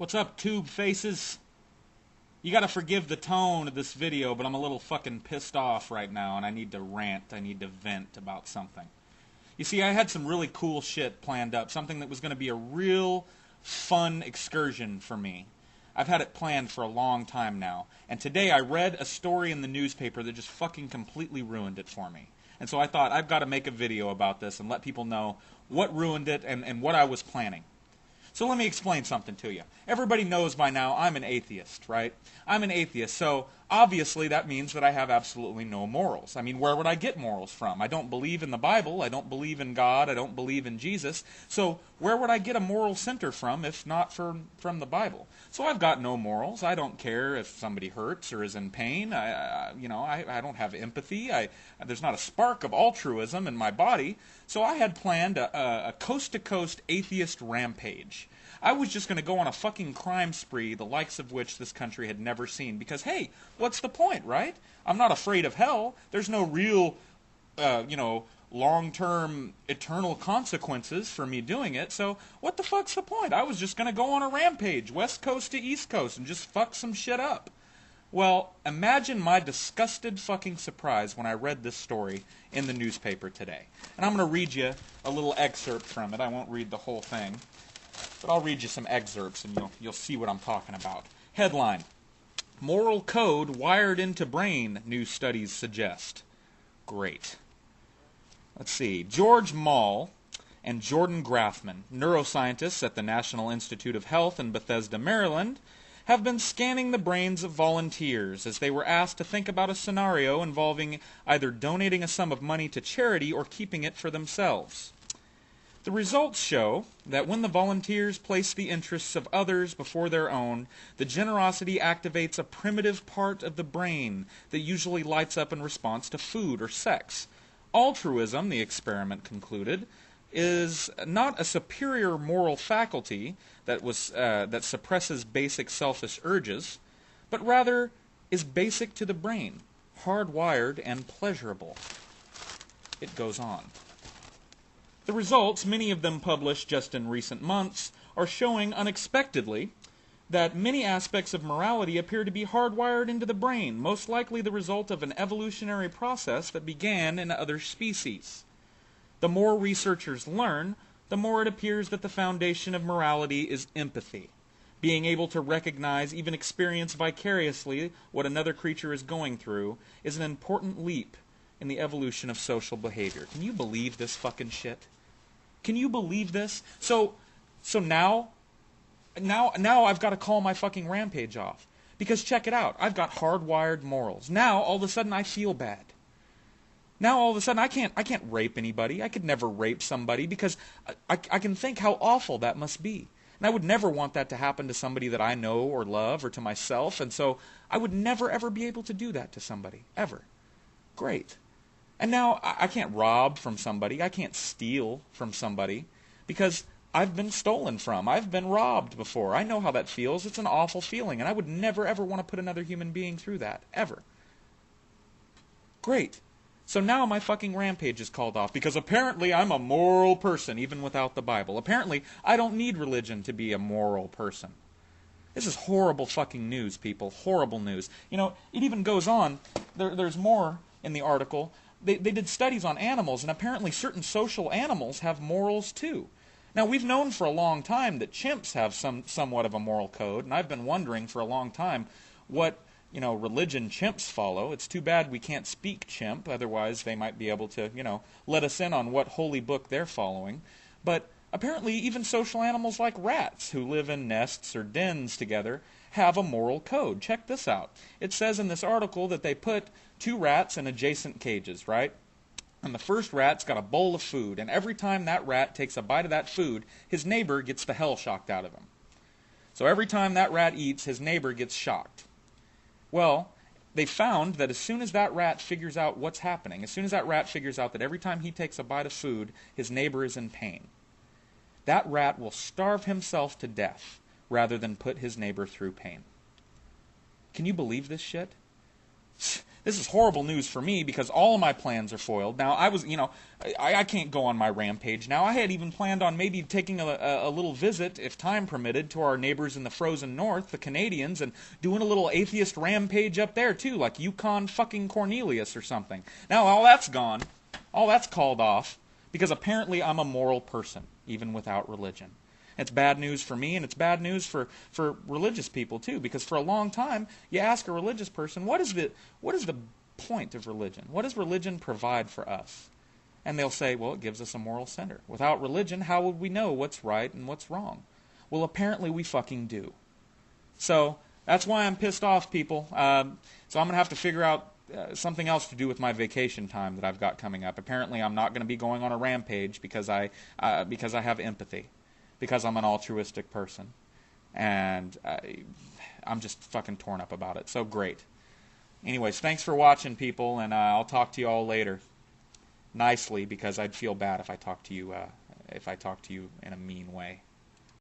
What's up, tube faces? You gotta forgive the tone of this video, but I'm a little fucking pissed off right now, and I need to rant, I need to vent about something. You see, I had some really cool shit planned up, something that was gonna be a real fun excursion for me. I've had it planned for a long time now, and today I read a story in the newspaper that just fucking completely ruined it for me. And so I thought, I've got to make a video about this and let people know what ruined it and what I was planning. So let me explain something to you. Everybody knows by now I'm an atheist, right? I'm an atheist, so obviously that means that I have absolutely no morals. I mean, where would I get morals from? I don't believe in the Bible, I don't believe in God, I don't believe in Jesus, so where would I get a moral center from if not from the Bible? So I've got no morals. I don't care if somebody hurts or is in pain. I don't have empathy. There's not a spark of altruism in my body. So I had planned a coast-to-coast atheist rampage. I was just going to go on a fucking crime spree, the likes of which this country had never seen. Because, hey, what's the point, right? I'm not afraid of hell. There's no real, long-term eternal consequences for me doing it. So what the fuck's the point? I was just going to go on a rampage, west coast to east coast, and just fuck some shit up. Well, imagine my disgusted fucking surprise when I read this story in the newspaper today. And I'm going to read you a little excerpt from it. I won't read the whole thing, but I'll read you some excerpts and you'll see what I'm talking about. Headline: Moral code wired into brain, new studies suggest. Great. Let's see. George Mall and Jordan Grafman, neuroscientists at the National Institute of Health in Bethesda, Maryland, have been scanning the brains of volunteers as they were asked to think about a scenario involving either donating a sum of money to charity or keeping it for themselves. The results show that when the volunteers place the interests of others before their own, the generosity activates a primitive part of the brain that usually lights up in response to food or sex. Altruism, the experiment concluded, is not a superior moral faculty that suppresses basic selfish urges, but rather is basic to the brain, hardwired and pleasurable. It goes on. The results, many of them published just in recent months, are showing unexpectedly that many aspects of morality appear to be hardwired into the brain, most likely the result of an evolutionary process that began in other species. The more researchers learn, the more it appears that the foundation of morality is empathy. Being able to recognize, even experience vicariously what another creature is going through is an important leap in the evolution of social behavior. Can you believe this fucking shit? Can you believe this? So now I've got to call my fucking rampage off. Because check it out, I've got hardwired morals. Now all of a sudden I feel bad. Now all of a sudden I can't rape anybody. I could never rape somebody because I can think how awful that must be. And I would never want that to happen to somebody that I know or love or to myself. And so I would never ever be able to do that to somebody. Ever. Great. And now I can't rob from somebody. I can't steal from somebody because I've been stolen from. I've been robbed before. I know how that feels. It's an awful feeling. And I would never ever want to put another human being through that. Ever. Great. So now my fucking rampage is called off because apparently I'm a moral person even without the Bible. Apparently I don't need religion to be a moral person. This is horrible fucking news, people. Horrible news. You know, it even goes on. There's more in the article. They did studies on animals, and apparently certain social animals have morals too. Now, we've known for a long time that chimps have somewhat of a moral code, and I've been wondering for a long time what religion chimps follow. It's too bad we can't speak chimp, otherwise they might be able to, let us in on what holy book they're following. But apparently even social animals like rats, who live in nests or dens together, have a moral code. Check this out. It says in this article that they put 2 rats in adjacent cages, right? And the first rat's got a bowl of food, and every time that rat takes a bite of that food, his neighbor gets the hell shocked out of him. So every time that rat eats, his neighbor gets shocked. Well, they found that as soon as that rat figures out what's happening, as soon as that rat figures out that every time he takes a bite of food, his neighbor is in pain, that rat will starve himself to death rather than put his neighbor through pain. Can you believe this shit? This is horrible news for me because all of my plans are foiled. Now, I can't go on my rampage now. I had even planned on maybe taking a little visit, if time permitted, to our neighbors in the frozen north, the Canadians, and doing a little atheist rampage up there, too, like Yukon fucking Cornelius or something. Now, all that's gone. All that's called off because apparently I'm a moral person, even without religion. It's bad news for me, and it's bad news for religious people, too, because for a long time, you ask a religious person, what is the point of religion? What does religion provide for us? And they'll say, well, it gives us a moral center. Without religion, how would we know what's right and what's wrong? Well, apparently we fucking do. So that's why I'm pissed off, people. So I'm going to have to figure out something else to do with my vacation time that I've got coming up. Apparently I'm not going to be going on a rampage because I have empathy. Because I'm an altruistic person. And I'm just fucking torn up about it. So great. Anyways, thanks for watching, people, and I'll talk to you all later. Nicely, because I'd feel bad if I talked to you in a mean way.